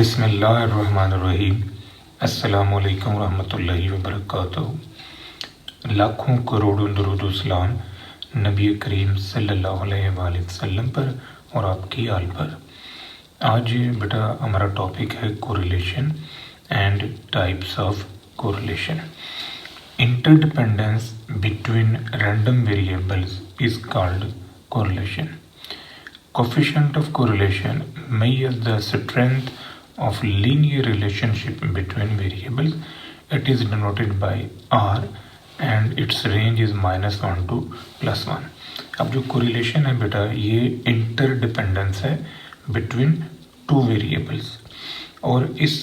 बिस्मिल्लाहिर्रहमानिर्रहीम। अस्सलामुअलैकुम रहमतुल्लाहि व बरकातुहू। लाखों करोड़ों दुरूद व सलाम नबी करीम सल्लल्लाहु अलैहि वसल्लम पर और आपकी आल पर। आज बेटा हमारा टॉपिक है correlation and types of correlation. Interdependence between random variables is called correlation. Coefficient of correlation measures the strength of linear relationship between variables. It is denoted by R and its range is -1 to +1. अब जो correlation है बेटा ये interdependence है between two variables और इस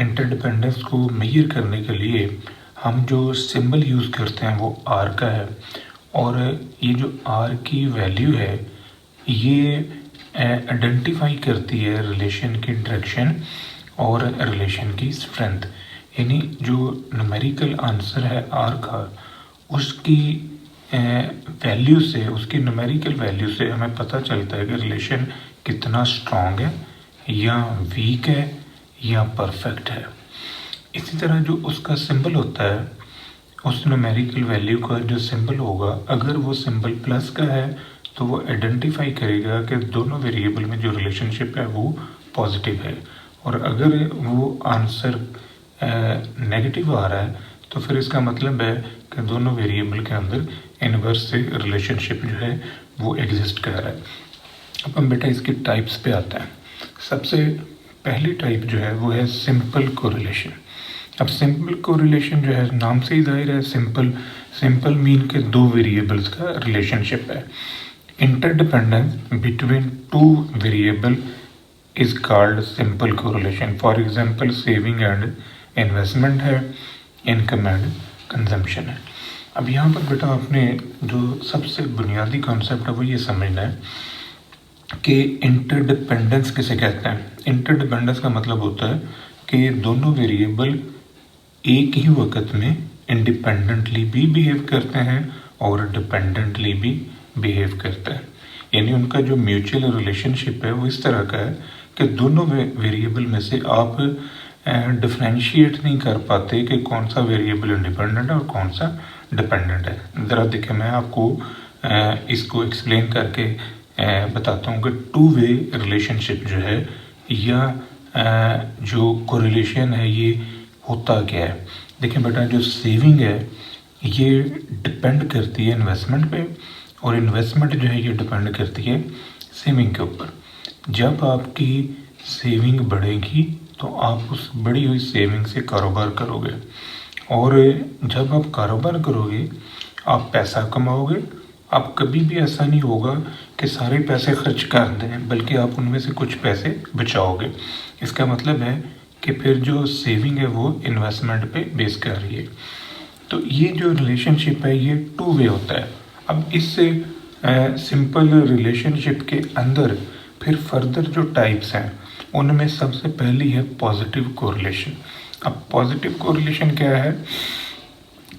interdependence को measure करने के लिए हम जो symbol use करते हैं वो R का है और ये जो R की वैल्यू है ये आइडेंटिफाई करती है रिलेशन की डायरेक्शन और रिलेशन की स्ट्रेंथ। यानी जो न्यूमेरिकल आंसर है आर का उसकी वैल्यू से, उसकी न्यूमेरिकल वैल्यू से हमें पता चलता है कि रिलेशन कितना स्ट्रॉन्ग है या वीक है या परफेक्ट है। इसी तरह जो उसका सिंबल होता है उस न्यूमेरिकल वैल्यू का जो सिंबल होगा, अगर वो सिंबल प्लस का है तो वो आइडेंटिफाई करेगा कि दोनों वेरिएबल में जो रिलेशनशिप है वो पॉजिटिव है, और अगर वो आंसर नेगेटिव आ रहा है तो फिर इसका मतलब है कि दोनों वेरिएबल के अंदर इनवर्स से रिलेशनशिप जो है वो एग्जिस्ट कर रहा है। अब हम बेटा इसकी टाइप्स पे आते हैं। सबसे पहली टाइप जो है वो है सिंपल कोरिलेशन। अब सिंपल कोरिलेशन जो है नाम से ही जाहिर है, सिंपल मीन के दो वेरिएबल्स का रिलेशनशिप है। Interdependence between two variable is called simple correlation. For example, saving and investment है, income and consumption है। अब यहाँ पर बेटा आपने जो सबसे बुनियादी कॉन्सेप्ट है वो ये समझना है कि इंटरडिपेंडेंस किसे कहते हैं। इंटरडिपेंडेंस का मतलब होता है कि दोनों वेरिएबल एक ही वक्त में इंडिपेंडेंटली भी बिहेव करते हैं और डिपेंडेंटली भी बिहेव करता है। यानी उनका जो म्यूचुअल रिलेशनशिप है वो इस तरह का है कि दोनों वेरिएबल में से आप डिफरेंशिएट नहीं कर पाते कि कौन सा वेरिएबल इंडिपेंडेंट है और कौन सा डिपेंडेंट है। ज़रा देखिए मैं आपको इसको एक्सप्लेन करके बताता हूँ कि टू वे रिलेशनशिप जो है या जो कोरिलेशन है ये होता क्या है। देखिए बेटा जो सेविंग है ये डिपेंड करती है इन्वेस्टमेंट पे और इन्वेस्टमेंट जो है ये डिपेंड करती है सेविंग के ऊपर। जब आपकी सेविंग बढ़ेगी तो आप उस बढ़ी हुई सेविंग से कारोबार करोगे और जब आप कारोबार करोगे आप पैसा कमाओगे। आप कभी भी ऐसा नहीं होगा कि सारे पैसे खर्च कर दें, बल्कि आप उनमें से कुछ पैसे बचाओगे। इसका मतलब है कि फिर जो सेविंग है वो इन्वेस्टमेंट पे बेस कर रही है। तो ये जो रिलेशनशिप है ये टू वे होता है। अब इस सिंपल रिलेशनशिप के अंदर फिर फर्दर जो टाइप्स हैं उनमें सबसे पहली है पॉजिटिव कोरिलेशन। अब पॉजिटिव कोरिलेशन क्या है?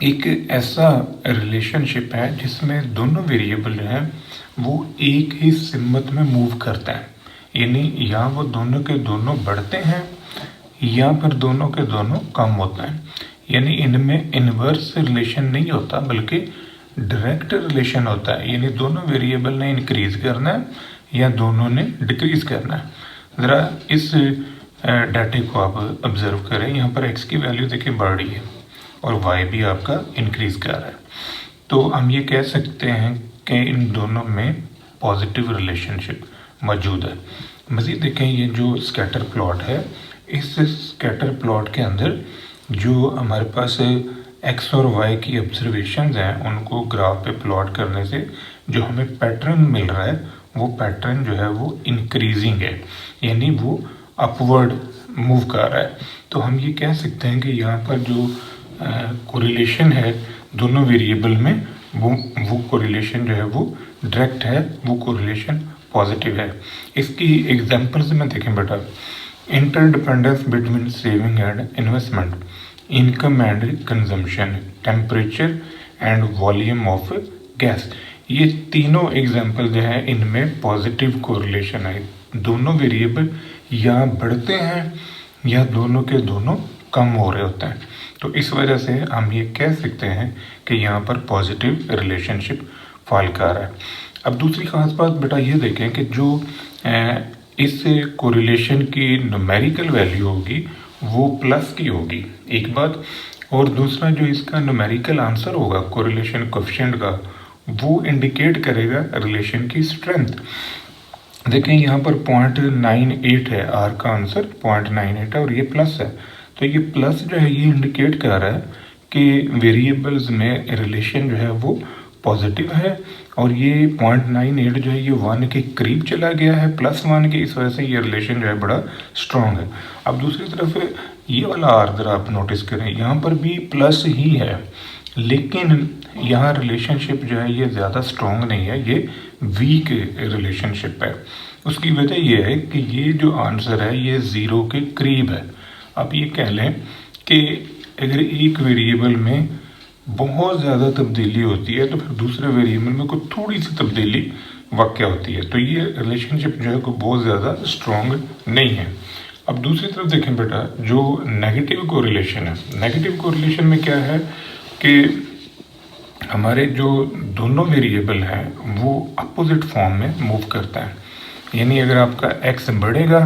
एक ऐसा रिलेशनशिप है जिसमें दोनों वेरिएबल जो हैं वो एक ही सिमत में मूव करते हैं। यानी या वो दोनों के दोनों बढ़ते हैं या फिर दोनों के दोनों कम होते हैं। यानी इनमें इनवर्स रिलेशन नहीं होता बल्कि डायरेक्ट रिलेशन होता है। यानी दोनों वेरिएबल ने इंक्रीज करना है या दोनों ने डिक्रीज करना है। ज़रा इस डाटे को आप ऑब्जर्व करें। यहाँ पर x की वैल्यू देखिए बढ़ रही है और y भी आपका इंक्रीज कर रहा है। तो हम ये कह सकते हैं कि इन दोनों में पॉजिटिव रिलेशनशिप मौजूद है। मज़ीद देखें ये जो स्कैटर प्लॉट है, इस स्कैटर प्लॉट के अंदर जो हमारे पास एक्स और वाई की ऑब्जर्वेशंस हैं उनको ग्राफ पे प्लॉट करने से जो हमें पैटर्न मिल रहा है वो पैटर्न जो है वो इंक्रीजिंग है, यानी वो अपवर्ड मूव कर रहा है। तो हम ये कह सकते हैं कि यहाँ पर जो कोरिलेशन है दोनों वेरिएबल में वो कोरिलेशन जो है वो डायरेक्ट है, वो कोरिलेशन पॉजिटिव है। इसकी एग्जांपल्स में देखें बेटा, interdependence between saving and investment, income and consumption, temperature and volume of gas. ये तीनों एग्जाम्पल जो है इनमें पॉजिटिव कोरिलेशन है, दोनों वेरिएबल या बढ़ते हैं या दोनों के दोनों कम हो रहे होते हैं। तो इस वजह से हम ये कह सकते हैं कि यहाँ पर पॉजिटिव रिलेशनशिप फॉल कर रहा है। अब दूसरी खास बात बेटा ये देखें कि जो इस कोरिलेशन की न्यूमेरिकल वैल्यू होगी वो प्लस की होगी, एक बात, और दूसरा जो इसका न्यूमेरिकल आंसर होगा कोरिलेशन कोएफिशिएंट का वो इंडिकेट करेगा रिलेशन की स्ट्रेंथ। देखें यहाँ पर 0.98 है, आर का आंसर 0.98 है और ये प्लस है, तो ये प्लस जो है ये इंडिकेट कर रहा है कि वेरिएबल्स में रिलेशन जो है वो पॉजिटिव है और ये 0.98 जो है ये 1 के करीब चला गया है, +1 के, इस वजह से ये रिलेशन जो है बड़ा स्ट्रॉन्ग है। अब दूसरी तरफ ये वाला आर जरा आप नोटिस करें, यहाँ पर भी प्लस ही है लेकिन यहाँ रिलेशनशिप जो है ये ज़्यादा स्ट्रॉन्ग नहीं है, ये वीक रिलेशनशिप है। उसकी वजह ये है कि ये जो आंसर है ये 0 के करीब है। अब ये कह लें कि अगर एक वेरिएबल में बहुत ज़्यादा तब्दीली होती है तो फिर दूसरे वेरिएबल में कोई थोड़ी सी तब्दीली वाक़या होती है, तो ये रिलेशनशिप जो है कोई बहुत ज़्यादा स्ट्रॉन्ग नहीं है। अब दूसरी तरफ देखें बेटा, जो नेगेटिव कोरिलेशन है, नेगेटिव कोरिलेशन में क्या है कि हमारे जो दोनों वेरिएबल हैं वो अपोजिट फॉर्म में मूव करता है, यानी अगर आपका x बढ़ेगा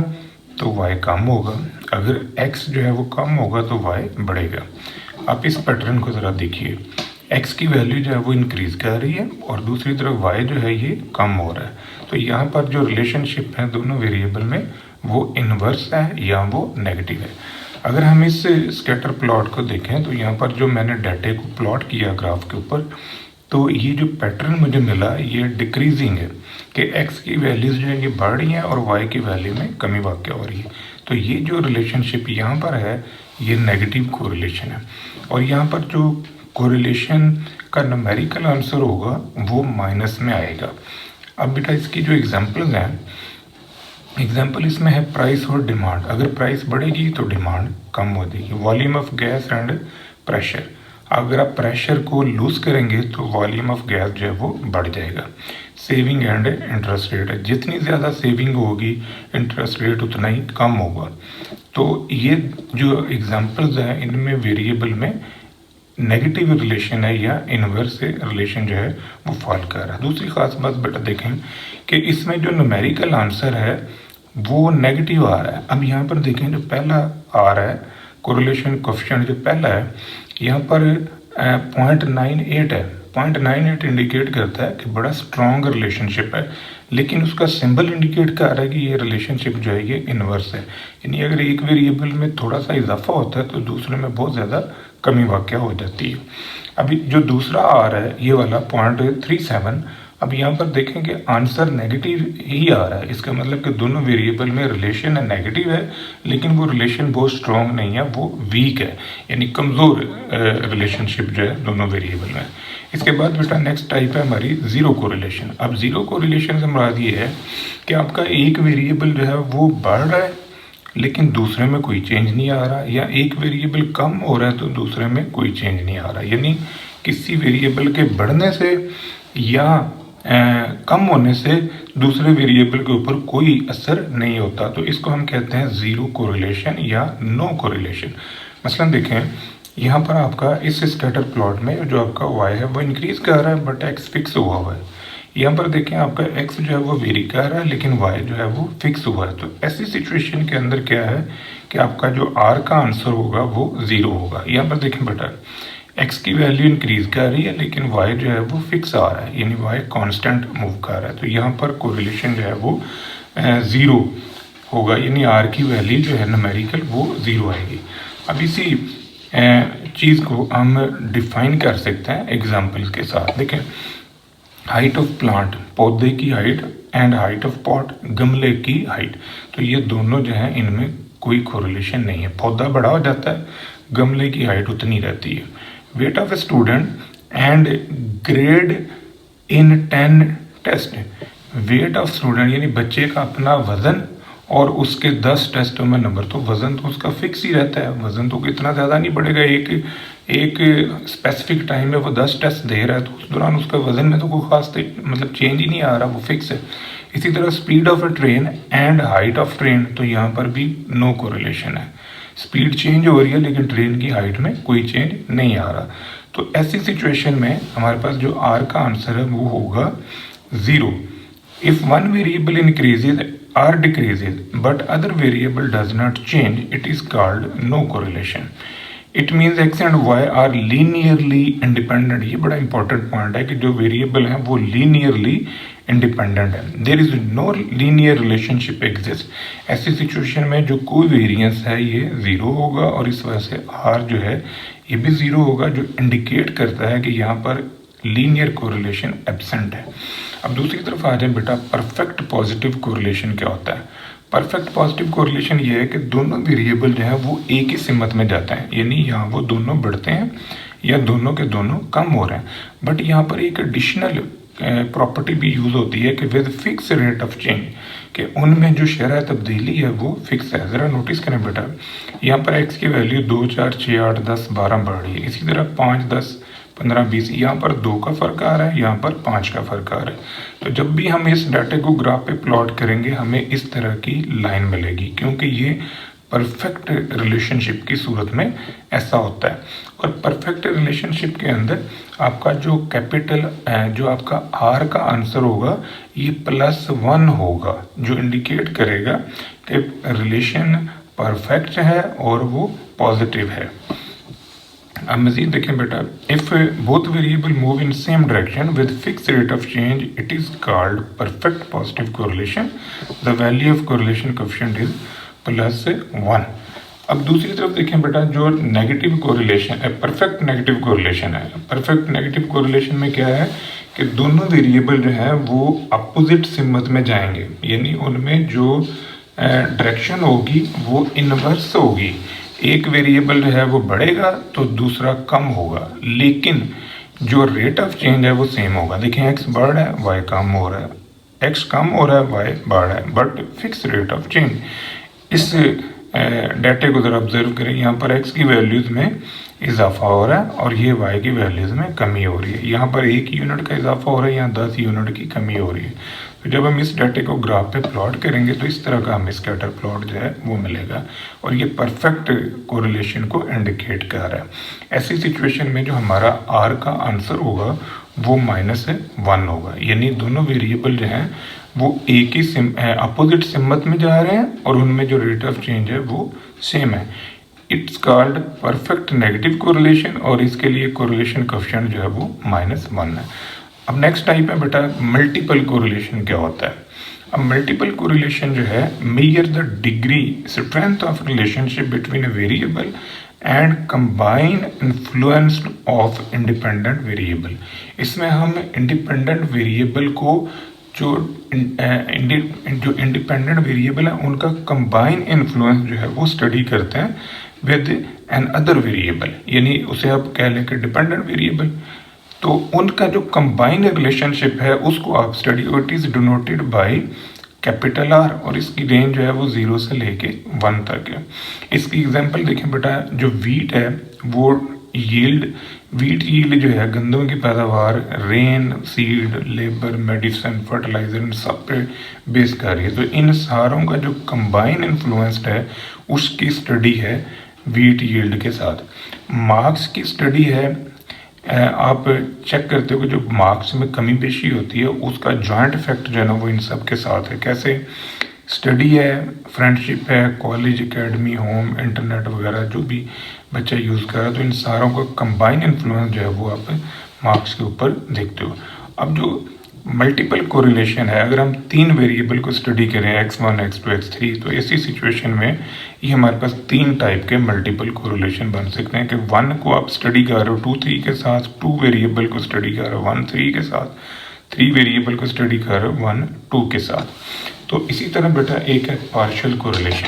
तो y कम होगा, अगर x जो है वो कम होगा तो y बढ़ेगा। आप इस पैटर्न को ज़रा देखिए, x की वैल्यू जो है वो इंक्रीज़ कर रही है और दूसरी तरफ y जो है ये कम हो रहा है। तो यहाँ पर जो रिलेशनशिप है दोनों वेरिएबल में वो इन्वर्स है या वो नेगेटिव है। अगर हम इस स्कैटर प्लॉट को देखें तो यहाँ पर जो मैंने डाटे को प्लॉट किया ग्राफ के ऊपर, तो ये जो पैटर्न मुझे मिला ये डिक्रीजिंग है कि x की वैल्यूज़ जो है ये बढ़ रही हैं और y की वैल्यू में कमी वाक़या हो रही है। तो ये जो रिलेशनशिप यहाँ पर है ये नेगेटिव कोरिलेशन है और यहाँ पर जो कोरिलेशन का न्यूमेरिकल आंसर होगा वो माइनस में आएगा। अब बेटा इसकी जो एग्जांपल्स हैं, एग्जाम्पल इसमें है प्राइस और डिमांड। अगर प्राइस बढ़ेगी तो डिमांड कम हो जाएगी। Volume of gas and pressure, अगर आप प्रेशर को लूज़ करेंगे तो वॉल्यूम ऑफ गैस जो है वो बढ़ जाएगा। सेविंग एंड इंटरेस्ट रेट, जितनी ज़्यादा सेविंग होगी इंटरेस्ट रेट उतना ही कम होगा। तो ये जो एग्जाम्पल्स हैं इनमें वेरिएबल में नेगेटिव रिलेशन है या इनवर्स रिलेशन जो है वो फॉल कर रहा है। दूसरी खास बात बेटा देखें कि इसमें जो न्यूमेरिकल आंसर है वो नेगेटिव आ रहा है। अब यहाँ पर देखें जो पहला आ रहा है कोरिलेशन कोएफिशिएंट जो पहला है यहाँ पर 0.98 है। 0.98 इंडिकेट करता है कि बड़ा स्ट्रॉन्ग रिलेशनशिप है, लेकिन उसका सिंबल इंडिकेट कर रहा है कि ये रिलेशनशिप जो है ये इन्वर्स है, यानी अगर एक वेरिएबल में थोड़ा सा इजाफा होता है तो दूसरे में बहुत ज़्यादा कमी वाक़या हो जाती है। अभी जो दूसरा आ रहा है ये वाला 0.37, अब यहाँ पर देखें कि आंसर नेगेटिव ही आ रहा है, इसका मतलब कि दोनों वेरिएबल में रिलेशन है नेगेटिव है, लेकिन वो रिलेशन बहुत स्ट्रॉन्ग नहीं है, वो वीक है, यानी कमज़ोर रिलेशनशिप जो है दोनों वेरिएबल में। इसके बाद बेटा नेक्स्ट टाइप है हमारी ज़ीरो कोरिलेशन। अब ज़ीरो कोरिलेशन से मुराद ये है कि आपका एक वेरिएबल जो है वो बढ़ रहा है लेकिन दूसरे में कोई चेंज नहीं आ रहा, या एक वेरिएबल कम हो रहा है तो दूसरे में कोई चेंज नहीं आ रहा, यानी किसी वेरिएबल के बढ़ने से या कम होने से दूसरे वेरिएबल के ऊपर कोई असर नहीं होता। तो इसको हम कहते हैं ज़ीरो कोरिलेशन या नो कोरिलेशन। मसलन देखें यहाँ पर आपका इस स्कैटर प्लॉट में जो आपका y है वो इंक्रीज़ कर रहा है बट x फिक्स हुआ है। यहाँ पर देखें आपका x जो है वो वेरी कर रहा है लेकिन y जो है वो फिक्स हुआ है। तो ऐसी सिचुएशन के अंदर क्या है कि आपका जो r का आंसर होगा वो 0 होगा। यहाँ पर देखें बेटा x की वैल्यू इंक्रीज़ कर रही है लेकिन y जो है वो फिक्स आ रहा है, यानी y कांस्टेंट मूव कर रहा है। तो यहाँ पर कोरिलेशन जो है वो 0 होगा, यानी r की वैल्यू जो है न्यूमेरिकल वो 0 आएगी। अब इसी चीज़ को हम डिफाइन कर सकते हैं एग्जाम्पल के साथ। देखें हाइट ऑफ प्लांट, पौधे की height, and height of pot, गमले की हाइट। तो ये दोनों जो हैं इनमें कोई कोरिलेशन नहीं है, पौधा बड़ा हो जाता है गमले की हाइट उतनी रहती है। Weight of a student and grade in 10 test, weight of student यानी बच्चे का अपना वज़न और उसके 10 टेस्टों में नंबर, तो वज़न तो उसका फिक्स ही रहता है, वज़न तो इतना ज़्यादा नहीं बढ़ेगा। एक स्पेसिफिक टाइम में वो 10 टेस्ट दे रहा है, तो उस दौरान उसका वज़न में तो कोई खास मतलब चेंज ही नहीं आ रहा, वो फिक्स है। इसी तरह speed of a train and height of train, तो यहाँ पर भी नो कोरिलेशन है। स्पीड चेंज हो रही है लेकिन ट्रेन की हाइट में कोई चेंज नहीं आ रहा। तो ऐसी सिचुएशन में हमारे पास जो आर का आंसर है वो होगा 0। If one variable increases or decreases but other variable does not change, it is called no correlation. It means x and y are linearly independent. ये बड़ा important point है कि जो variable हैं वो linearly independent है। There is no linear relationship exists. ऐसी situation में जो कोई variance है ये 0 होगा और इस वजह से r जो है ये भी 0 होगा, जो indicate करता है कि यहाँ पर लीनियर कोरिलेशन एब्सेंट है। अब दूसरी तरफ आ जाए बेटा, परफेक्ट पॉजिटिव कोरिलेशन क्या होता है? परफेक्ट पॉजिटिव कोरिलेशन ये है कि दोनों वेरिएबल जो है वो एक ही सिमत में जाते हैं, यानी यहाँ वो दोनों बढ़ते हैं या दोनों के दोनों कम हो रहे हैं। बट यहाँ पर एक एडिशनल प्रॉपर्टी भी यूज़ होती है कि with fix rate of change, कि उनमें जो शरह तब्दीली है वो फिक्स है। ज़रा नोटिस करें बेटा, यहाँ पर x की वैल्यू 2, 4, 6, 8, 10, 12 बढ़ रही है। इसी तरह 5, 10, 15, 20, यहाँ पर 2 का फ़र्क आ रहा है, यहाँ पर 5 का फ़र्क आ रहा है। तो जब भी हम इस डाटे को ग्राफ पे प्लॉट करेंगे हमें इस तरह की लाइन मिलेगी, क्योंकि ये परफेक्ट रिलेशनशिप की सूरत में ऐसा होता है। और परफेक्ट रिलेशनशिप के अंदर आपका जो कैपिटल जो आपका आर का आंसर होगा ये +1 होगा, जो इंडिकेट करेगा कि रिलेशन परफेक्ट है और वो पॉजिटिव है। अब मजीद देखें बेटा, if both variable move in same direction with fix rate of change it is called perfect positive correlation. The value of correlation coefficient is +1। अब दूसरी तरफ देखें बेटा, जो नेगेटिव कोरिलेशन है, परफेक्ट नेगेटिव कोरिलेशन है। परफेक्ट नेगेटिव कोरिलेशन में क्या है कि दोनों वेरिएबल जो है वो अपोजिट सिमत में जाएंगे, यानी उनमें जो डायरेक्शन होगी वो इनवर्स होगी। एक वेरिएबल जो है वो बढ़ेगा तो दूसरा कम होगा, लेकिन जो रेट ऑफ चेंज है वो सेम होगा। देखें x बढ़ रहा है, y कम हो रहा है, x कम हो रहा है, y बढ़ रहा है, but fix rate of change. इस डाटे को ज़रा ऑब्जर्व करें, यहाँ पर x की वैल्यूज़ में इजाफा हो रहा है और ये y की वैल्यूज़ में कमी हो रही है। यहाँ पर 1 यूनिट का इजाफा हो रहा है, यहाँ 10 यूनिट की कमी हो रही है। तो जब हम इस डाटे को ग्राफ पे प्लॉट करेंगे तो इस तरह का हमें स्कैटर प्लॉट जो है वो मिलेगा और ये परफेक्ट कोरिलेशन को इंडिकेट कर रहा है। ऐसी सिचुएशन में जो हमारा r का आंसर होगा वो -1 होगा, यानी दोनों वेरिएबल जो हैं वो एक ही अपोजिट सिमत में जा रहे हैं और उनमें जो रेट ऑफ चेंज है वो सेम है। It's called perfect negative correlation और इसके लिए कोरिलेशन कोएफिशिएंट जो है वो -1 है। अब नेक्स्ट टाइप है बेटा मल्टीपल कोरिलेशन क्या होता है। अब मल्टीपल कोरिलेशन जो है measure the degree strength of relationship between a variable and combine influence of independent variable. इसमें हम इंडिपेंडेंट वेरिएबल को जो इंडिपेंडेंट वेरिएबल है उनका कंबाइन इन्फ्लुएंस जो है वो स्टडी करते हैं विद एन अदर वेरिएबल, यानी उसे आप कह लें कि डिपेंडेंट वेरिएबल। तो उनका जो कंबाइन रिलेशनशिप है उसको आप study, it is denoted by capital R और इसकी रेंज जो है वो 0 से लेके 1 तक है। इसकी एग्जांपल देखें बेटा, जो वीट है वो वीट यील्ड जो है गंदम की पैदावार rain, seed, labour, medicine, fertiliser इन सब पे बेस कर रही है। तो इन सारों का जो कंबाइन इन्फ्लुएंस्ड है उसकी स्टडी है वीट यील्ड के साथ। मार्क्स की स्टडी है, आप चेक करते हो कि जो मार्क्स में कमी पेशी होती है उसका जॉइंट इफेक्ट जो है ना वो इन सब के साथ है। कैसे? स्टडी है, फ्रेंडशिप है, कॉलेज, एकेडमी, होम, इंटरनेट वगैरह जो भी बच्चा यूज़ कर रहा है, तो इन सारों का कंबाइन इन्फ्लुएंस जो है वो आप मार्क्स के ऊपर देखते हो। अब जो मल्टीपल कोरिलेशन है, अगर हम 3 वेरिएबल को स्टडी करें x1, x2, x3, तो ऐसी सिचुएशन में ये हमारे पास 3 टाइप के मल्टीपल कोरिलेशन बन सकते हैं कि 1 को आप स्टडी कर रहे हो 2, 3 के साथ, 2 वेरिएबल को स्टडी कर रहे हो 1, 3 के साथ, 3 वेरिएबल को स्टडी कर रहे हो 1, 2 के साथ। तो इसी तरह बेटा एक है पार्शियल कोरिलेशन।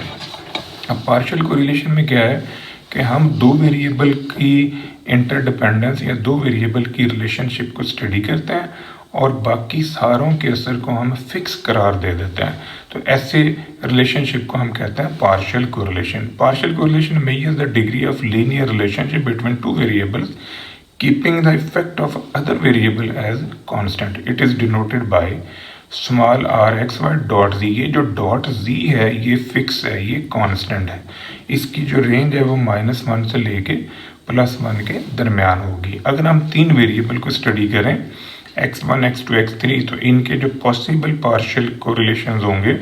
अब पार्शियल कोरिलेशन में क्या है कि हम 2 वेरिएबल की इंटरडिपेंडेंस या 2 वेरिएबल की रिलेशनशिप को स्टडी करते हैं और बाकी सारों के असर को हम फिक्स करार दे देते हैं। तो ऐसे रिलेशनशिप को हम कहते हैं partial correlation. Partial correlation measures the degree of linear relationship between two variables keeping the effect of other variable as constant. It is denoted by small r x y dot g. ये जो dot G है ये fix है, ये constant है। इसकी जो range है वो -1 से लेके +1 के दरमियान होगी। अगर हम 3 वेरिएबल को स्टडी करें x1, x2, x3, तो इनके जो पॉसिबल पार्शियल कोरिलेशंस होंगे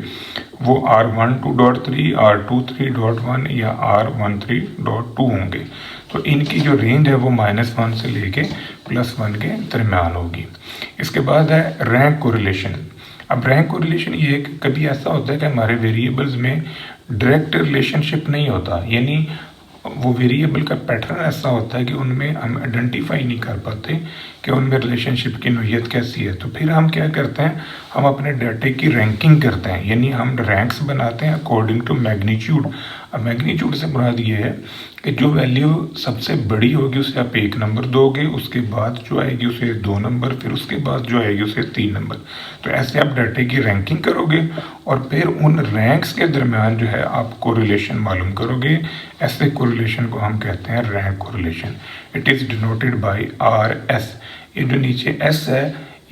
वो r12.3, r23.1 या r13.2 होंगे। तो इनकी जो रेंज है वो -1 से लेके +1 के दरमियान होगी। इसके बाद है रैंक कोरिलेशन। अब रैंक कोरिलेशन ये कभी ऐसा होता है कि हमारे वेरिएबल्स में डायरेक्ट रिलेशनशिप नहीं होता, यानी वो वेरिएबल का पैटर्न ऐसा होता है कि उनमें हम आइडेंटिफाई नहीं कर पाते कि उनमें रिलेशनशिप की नोयत कैसी है। तो फिर हम क्या करते हैं, हम अपने डाटे की रैंकिंग करते हैं, यानी हम रैंक्स बनाते हैं अकॉर्डिंग टू मैग्नीट्यूड। अब मैग्नीट्यूड से मुराद ये है कि जो वैल्यू सबसे बड़ी होगी उसे आप 1 नंबर दोगे, उसके बाद जो आएगी उसे 2 नंबर, फिर उसके बाद जो आएगी उसे 3 नंबर। तो ऐसे आप डाटे की रैंकिंग करोगे और फिर उन रैंक्स के दरमियान जो है आप कोरिलेशन मालूम करोगे। ऐसे कोरिलेशन को हम कहते हैं rank correlation. It is denoted by RS। ये जो नीचे S है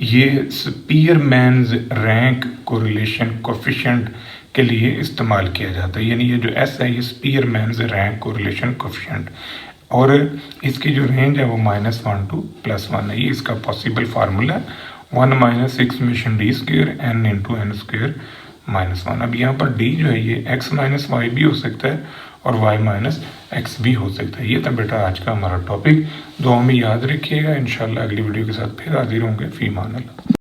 ये स्पीयरमैन्स रैंक कोरिलेशन कोफिशिएंट के लिए इस्तेमाल किया जाता है, यानी ये जो S है ये स्पीयरमैन्स रैंक कोरिलेशन कोफिशिएंट, और इसकी जो रेंज है वो -1 to +1 है। ये इसका possible formula 1 - 6 mission d² n × n² -1। अब यहाँ पर d जो है ये x - y भी हो सकता है और y - x भी हो सकता है। ये था बेटा आज का हमारा टॉपिक। दुआ में याद रखिएगा। इंशाल्लाह अगली वीडियो के साथ फिर हाजिर होंगे। फी मान अल्लाह।